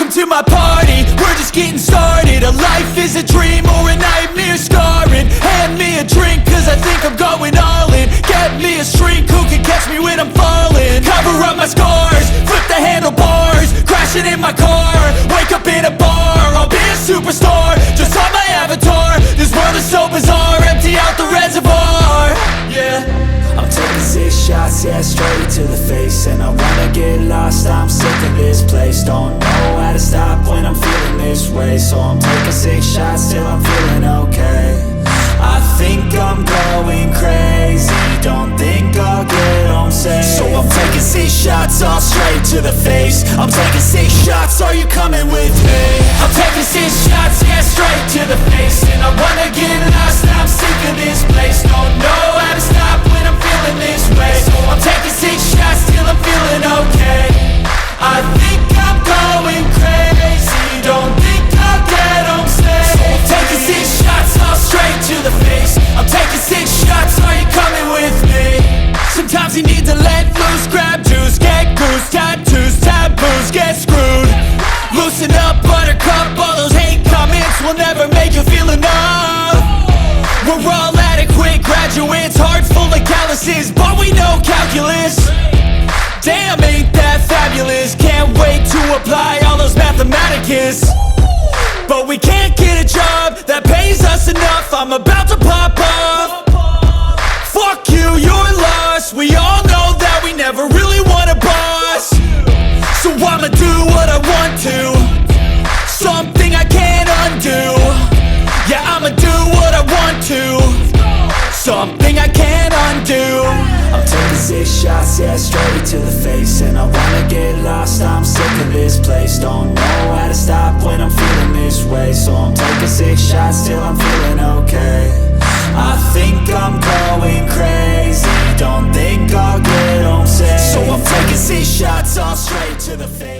Welcome to my party, we're just getting started. A life is a dream or a nightmare scarring. Hand me a drink cause I think I'm going all in. Get me a shrink who can catch me when I'm falling. Cover up my scars, flip the handlebars. Crashing in my car, wake up in a bar. I'll be a superstar, just on my avatar. This world is so bizarre, empty out the reservoir. Yeah, I'm taking 6 shots, yeah, straight to the face. And I wanna get lost, I'm sick of this place. Don't know how to stop when I'm feeling this way. So I'm taking 6 shots till I'm feeling okay. I think I'm going crazy, don't think I'll get home safe. So I'm taking 6 shots, all straight to the face. I'm taking 6 shots, are you coming with me? I'm taking 6 shots, yeah, straight to the face. And I wanna get lost, I'm sick of this place. Don't know how to stop when I'm feeling this way. So I'm taking 6 shots till I'm feeling okay. I think I'm going crazy, don't think I'll get home safe. So I'm taking 6 shots, all straight to the face. I'm taking 6 shots, are you coming with me? Sometimes you need to let loose, grab juice, get goose, tattoos, taboos, get screwed. Loosen up, buttercup, all those hate comments will never make you feel enough. We're all adequate graduates, heart full of calluses, but we know calculus. Damn, ain't that fabulous? Can't wait to apply all those mathematicus. But we can't get a job that pays us enough. I'm about to pop off. Fuck you, you're lost. We all know that we never really want a boss. So I'ma do what I want to, something I can't undo. Yeah, I'ma do what I want to, something I can't undo. I'm taking 6 shots, yeah, straight to the face. And I wanna get lost, I'm sick of this place. Don't know how to stop when I'm feeling this way. So I'm taking 6 shots till I'm feeling okay. I think I'm going crazy, don't think I'll get home safe. So I'm taking 6 shots, all straight to the face.